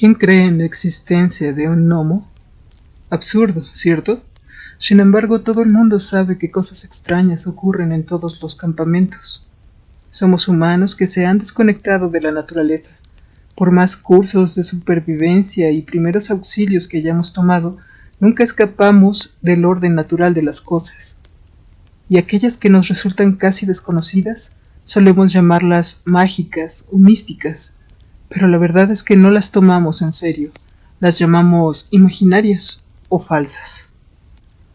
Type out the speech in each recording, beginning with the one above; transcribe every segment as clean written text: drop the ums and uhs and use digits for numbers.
¿Quién cree en la existencia de un gnomo? Absurdo, ¿cierto? Sin embargo, todo el mundo sabe que cosas extrañas ocurren en todos los campamentos. Somos humanos que se han desconectado de la naturaleza. Por más cursos de supervivencia y primeros auxilios que hayamos tomado, nunca escapamos del orden natural de las cosas. Y aquellas que nos resultan casi desconocidas, solemos llamarlas mágicas o místicas, pero la verdad es que no las tomamos en serio, las llamamos imaginarias o falsas.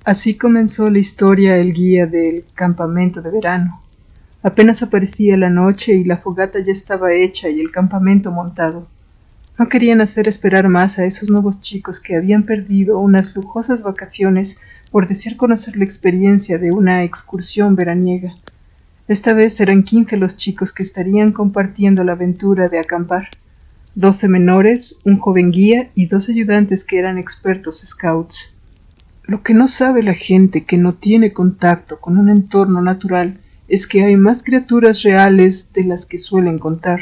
Así comenzó la historia el guía del campamento de verano. Apenas aparecía la noche y la fogata ya estaba hecha y el campamento montado. No querían hacer esperar más a esos nuevos chicos que habían perdido unas lujosas vacaciones por desear conocer la experiencia de una excursión veraniega. Esta vez eran 15 los chicos que estarían compartiendo la aventura de acampar. 12 menores, un joven guía y 2 ayudantes que eran expertos scouts. Lo que no sabe la gente que no tiene contacto con un entorno natural es que hay más criaturas reales de las que suelen contar.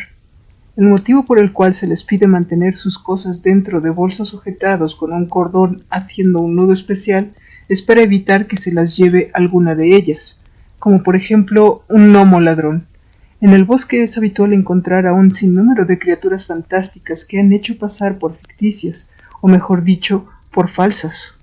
El motivo por el cual se les pide mantener sus cosas dentro de bolsos sujetados con un cordón haciendo un nudo especial es para evitar que se las lleve alguna de ellas, como por ejemplo un gnomo ladrón. En el bosque es habitual encontrar a un sinnúmero de criaturas fantásticas que han hecho pasar por ficticias, o mejor dicho, por falsas.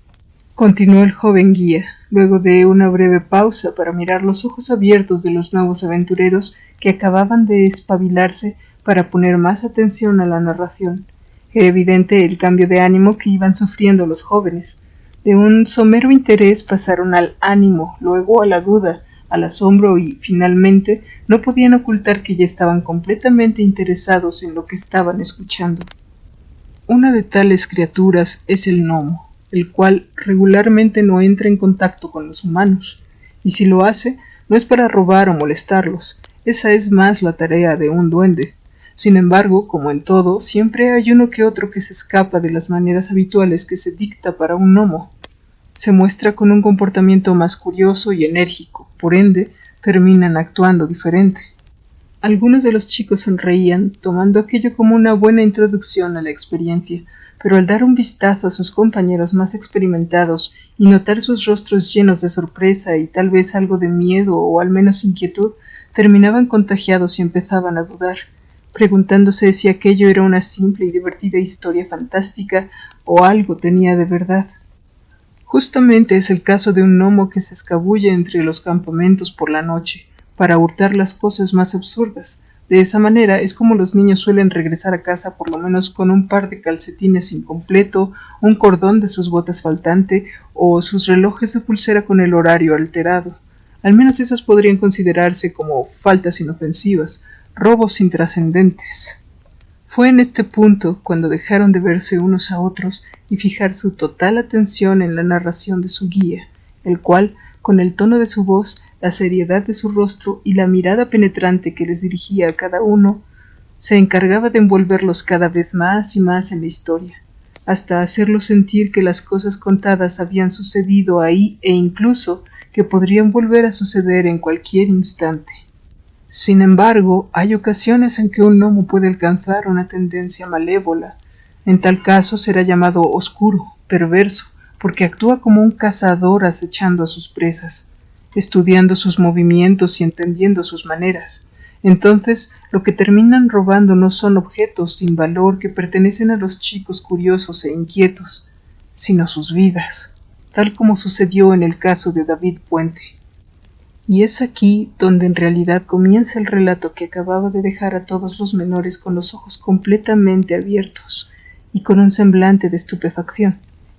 Continuó el joven guía, luego de una breve pausa para mirar los ojos abiertos de los nuevos aventureros que acababan de espabilarse para poner más atención a la narración. Era evidente el cambio de ánimo que iban sufriendo los jóvenes. De un somero interés pasaron al ánimo, luego a la duda, al asombro y, finalmente, no podían ocultar que ya estaban completamente interesados en lo que estaban escuchando. Una de tales criaturas es el gnomo, el cual regularmente no entra en contacto con los humanos, y si lo hace, no es para robar o molestarlos, esa es más la tarea de un duende. Sin embargo, como en todo, siempre hay uno que otro que se escapa de las maneras habituales que se dicta para un gnomo. Se muestra con un comportamiento más curioso y enérgico, por ende, terminan actuando diferente. Algunos de los chicos sonreían, tomando aquello como una buena introducción a la experiencia, pero al dar un vistazo a sus compañeros más experimentados y notar sus rostros llenos de sorpresa y tal vez algo de miedo o al menos inquietud, terminaban contagiados y empezaban a dudar, preguntándose si aquello era una simple y divertida historia fantástica o algo tenía de verdad. Justamente es el caso de un gnomo que se escabulle entre los campamentos por la noche, para hurtar las cosas más absurdas. De esa manera es como los niños suelen regresar a casa por lo menos con un par de calcetines incompleto, un cordón de sus botas faltante o sus relojes de pulsera con el horario alterado. Al menos esas podrían considerarse como faltas inofensivas, robos intrascendentes. Fue en este punto cuando dejaron de verse unos a otros y fijar su total atención en la narración de su guía, el cual, con el tono de su voz, la seriedad de su rostro y la mirada penetrante que les dirigía a cada uno, se encargaba de envolverlos cada vez más y más en la historia, hasta hacerlos sentir que las cosas contadas habían sucedido ahí e incluso que podrían volver a suceder en cualquier instante. Sin embargo, hay ocasiones en que un gnomo puede alcanzar una tendencia malévola. En tal caso será llamado oscuro, perverso, porque actúa como un cazador acechando a sus presas, estudiando sus movimientos y entendiendo sus maneras. Entonces, lo que terminan robando no son objetos sin valor que pertenecen a los chicos curiosos e inquietos, sino sus vidas, tal como sucedió en el caso de David Puente. Y es aquí donde en realidad comienza el relato que acababa de dejar a todos los menores con los ojos completamente abiertos y con un semblante de estupefacción.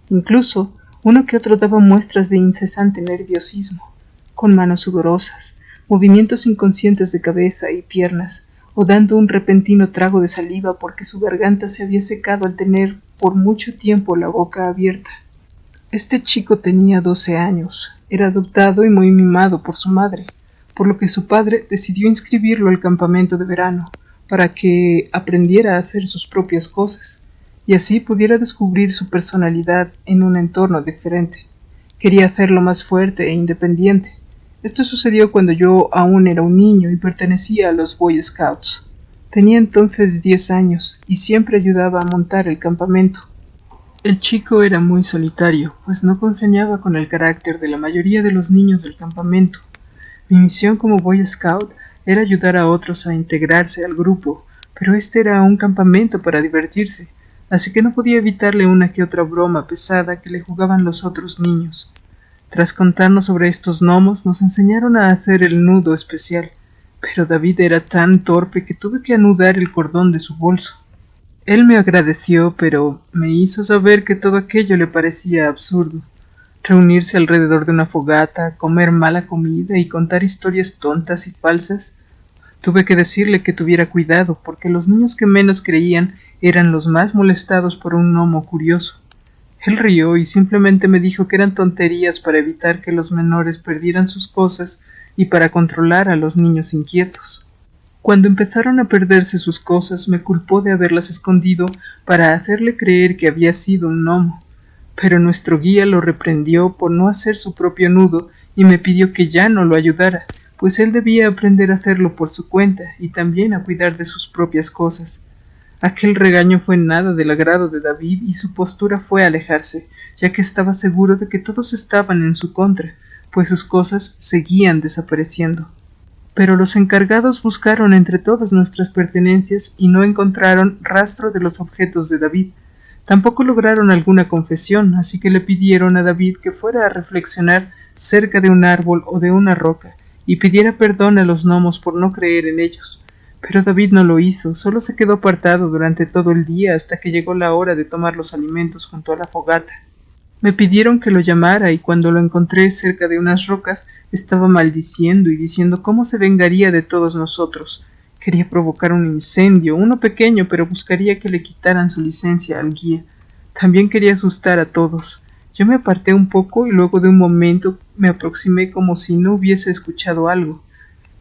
Incluso, uno que otro daba muestras de incesante nerviosismo, con manos sudorosas, movimientos inconscientes de cabeza y piernas, o dando un repentino trago de saliva porque su garganta se había secado al tener por mucho tiempo la boca abierta. Este chico tenía 12 años, era adoptado y muy mimado por su madre, por lo que su padre decidió inscribirlo al campamento de verano, para que aprendiera a hacer sus propias cosas, y así pudiera descubrir su personalidad en un entorno diferente. Quería hacerlo más fuerte e independiente. Esto sucedió cuando yo aún era un niño y pertenecía a los Boy Scouts. Tenía entonces 10 años y siempre ayudaba a montar el campamento. El chico era muy solitario, pues no congeniaba con el carácter de la mayoría de los niños del campamento. Mi misión como Boy Scout era ayudar a otros a integrarse al grupo, pero este era un campamento para divertirse, así que no podía evitarle una que otra broma pesada que le jugaban los otros niños. Tras contarnos sobre estos gnomos, nos enseñaron a hacer el nudo especial, pero David era tan torpe que tuve que anudar el cordón de su bolso. Él me agradeció, pero me hizo saber que todo aquello le parecía absurdo. Reunirse alrededor de una fogata, comer mala comida y contar historias tontas y falsas. Tuve que decirle que tuviera cuidado, porque los niños que menos creían eran los más molestados por un gnomo curioso. Él rió y simplemente me dijo que eran tonterías para evitar que los menores perdieran sus cosas y para controlar a los niños inquietos. Cuando empezaron a perderse sus cosas, me culpó de haberlas escondido para hacerle creer que había sido un gnomo, pero nuestro guía lo reprendió por no hacer su propio nudo y me pidió que ya no lo ayudara, pues él debía aprender a hacerlo por su cuenta y también a cuidar de sus propias cosas. Aquel regaño fue nada del agrado de David y su postura fue alejarse, ya que estaba seguro de que todos estaban en su contra, pues sus cosas seguían desapareciendo. Pero los encargados buscaron entre todas nuestras pertenencias y no encontraron rastro de los objetos de David. Tampoco lograron alguna confesión, así que le pidieron a David que fuera a reflexionar cerca de un árbol o de una roca y pidiera perdón a los gnomos por no creer en ellos. Pero David no lo hizo, solo se quedó apartado durante todo el día hasta que llegó la hora de tomar los alimentos junto a la fogata. Me pidieron que lo llamara y cuando lo encontré cerca de unas rocas estaba maldiciendo y diciendo cómo se vengaría de todos nosotros. Quería provocar un incendio, uno pequeño, pero buscaría que le quitaran su licencia al guía. También quería asustar a todos. Yo me aparté un poco y luego de un momento me aproximé como si no hubiese escuchado algo.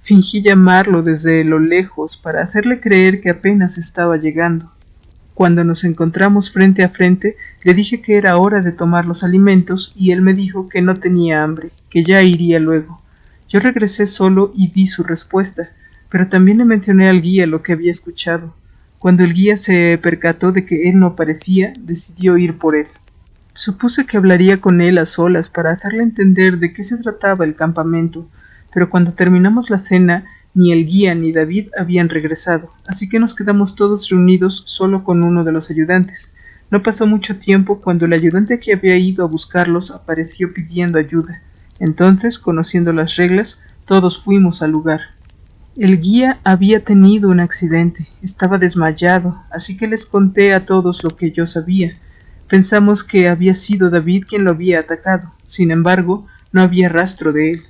Fingí llamarlo desde lo lejos para hacerle creer que apenas estaba llegando. Cuando nos encontramos frente a frente, le dije que era hora de tomar los alimentos y él me dijo que no tenía hambre, que ya iría luego. Yo regresé solo y di su respuesta, pero también le mencioné al guía lo que había escuchado. Cuando el guía se percató de que él no aparecía, decidió ir por él. Supuse que hablaría con él a solas para hacerle entender de qué se trataba el campamento, pero cuando terminamos la cena, ni el guía ni David habían regresado, así que nos quedamos todos reunidos solo con uno de los ayudantes. No pasó mucho tiempo cuando el ayudante que había ido a buscarlos apareció pidiendo ayuda. Entonces, conociendo las reglas, todos fuimos al lugar. El guía había tenido un accidente, estaba desmayado, así que les conté a todos lo que yo sabía. Pensamos que había sido David quien lo había atacado, sin embargo, no había rastro de él.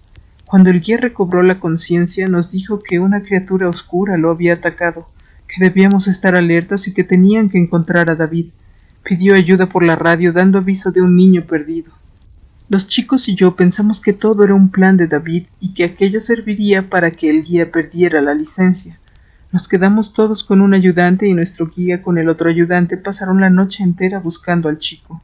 Cuando el guía recobró la conciencia, nos dijo que una criatura oscura lo había atacado, que debíamos estar alertas y que tenían que encontrar a David. Pidió ayuda por la radio dando aviso de un niño perdido. Los chicos y yo pensamos que todo era un plan de David y que aquello serviría para que el guía perdiera la licencia. Nos quedamos todos con un ayudante y nuestro guía con el otro ayudante pasaron la noche entera buscando al chico.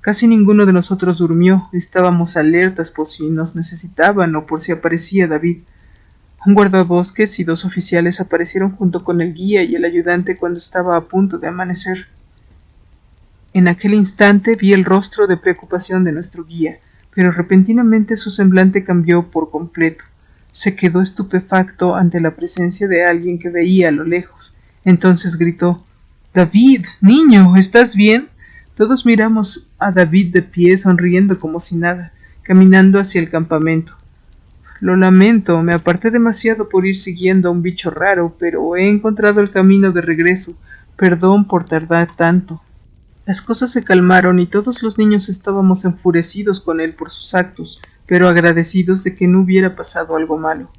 Casi ninguno de nosotros durmió, estábamos alertas por si nos necesitaban o por si aparecía David. Un guardabosques y 2 oficiales aparecieron junto con el guía y el ayudante cuando estaba a punto de amanecer. En aquel instante vi el rostro de preocupación de nuestro guía, pero repentinamente su semblante cambió por completo. Se quedó estupefacto ante la presencia de alguien que veía a lo lejos. Entonces gritó: «¡David, niño! ¿Estás bien?» Todos miramos a David de pie, sonriendo como si nada, caminando hacia el campamento. «Lo lamento, me aparté demasiado por ir siguiendo a un bicho raro, pero he encontrado el camino de regreso. Perdón por tardar tanto». Las cosas se calmaron y todos los niños estábamos enfurecidos con él por sus actos, pero agradecidos de que no hubiera pasado algo malo.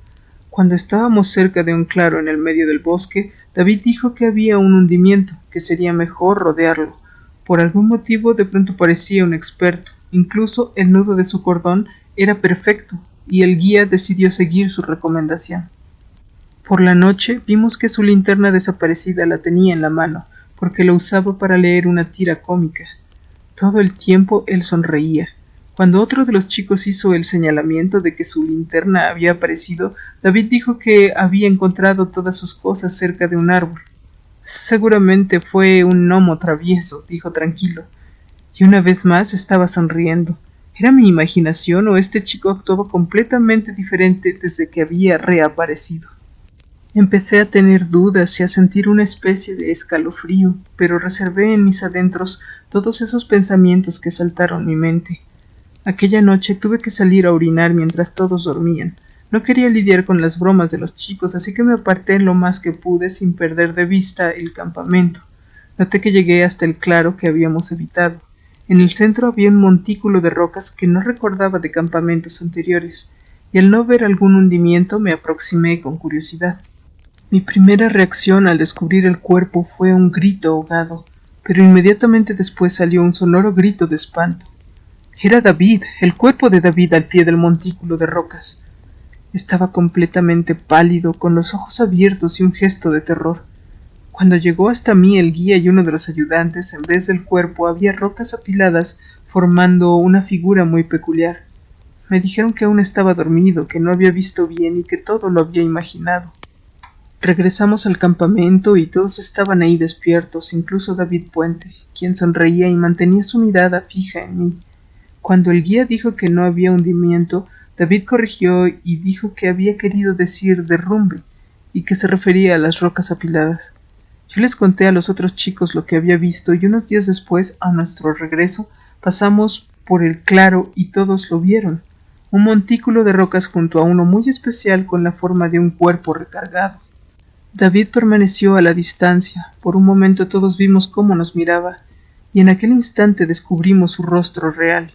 Cuando estábamos cerca de un claro en el medio del bosque, David dijo que había un hundimiento, que sería mejor rodearlo. Por algún motivo de pronto parecía un experto, incluso el nudo de su cordón era perfecto, y el guía decidió seguir su recomendación. Por la noche vimos que su linterna desaparecida la tenía en la mano, porque lo usaba para leer una tira cómica. Todo el tiempo él sonreía. Cuando otro de los chicos hizo el señalamiento de que su linterna había aparecido, David dijo que había encontrado todas sus cosas cerca de un árbol. Seguramente fue un gnomo travieso, dijo tranquilo, y una vez más estaba sonriendo. ¿Era mi imaginación o este chico actuaba completamente diferente desde que había reaparecido? Empecé a tener dudas y a sentir una especie de escalofrío, pero reservé en mis adentros todos esos pensamientos que saltaron mi mente. Aquella noche tuve que salir a orinar mientras todos dormían. No quería lidiar con las bromas de los chicos, así que me aparté lo más que pude sin perder de vista el campamento. Noté que llegué hasta el claro que habíamos evitado. En el centro había un montículo de rocas que no recordaba de campamentos anteriores, y al no ver algún hundimiento me aproximé con curiosidad. Mi primera reacción al descubrir el cuerpo fue un grito ahogado, pero inmediatamente después salió un sonoro grito de espanto. Era David, el cuerpo de David al pie del montículo de rocas. Estaba completamente pálido, con los ojos abiertos y un gesto de terror. Cuando llegó hasta mí el guía y uno de los ayudantes, en vez del cuerpo había rocas apiladas formando una figura muy peculiar. Me dijeron que aún estaba dormido, que no había visto bien y que todo lo había imaginado. Regresamos al campamento y todos estaban ahí despiertos, incluso David Puente, quien sonreía y mantenía su mirada fija en mí. Cuando el guía dijo que no había hundimiento, David corrigió y dijo que había querido decir derrumbe y que se refería a las rocas apiladas. Yo les conté a los otros chicos lo que había visto y unos días después, a nuestro regreso, pasamos por el claro y todos lo vieron. Un montículo de rocas junto a uno muy especial con la forma de un cuerpo recargado. David permaneció a la distancia. Por un momento todos vimos cómo nos miraba y en aquel instante descubrimos su rostro real.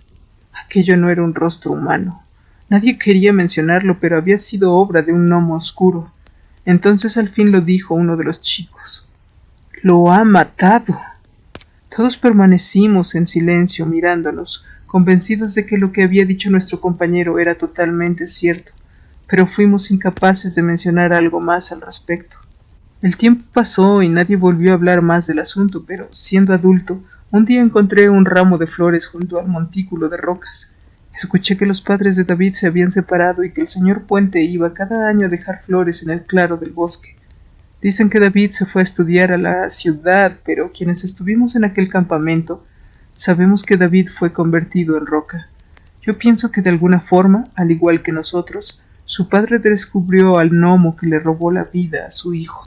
Aquello no era un rostro humano. Nadie quería mencionarlo, pero había sido obra de un gnomo oscuro. Entonces al fin lo dijo uno de los chicos. ¡Lo ha matado! Todos permanecimos en silencio mirándonos, convencidos de que lo que había dicho nuestro compañero era totalmente cierto, pero fuimos incapaces de mencionar algo más al respecto. El tiempo pasó y nadie volvió a hablar más del asunto, pero siendo adulto, un día encontré un ramo de flores junto al montículo de rocas. Escuché que los padres de David se habían separado y que el señor Puente iba cada año a dejar flores en el claro del bosque. Dicen que David se fue a estudiar a la ciudad, pero quienes estuvimos en aquel campamento sabemos que David fue convertido en roca. Yo pienso que de alguna forma, al igual que nosotros, su padre descubrió al gnomo que le robó la vida a su hijo.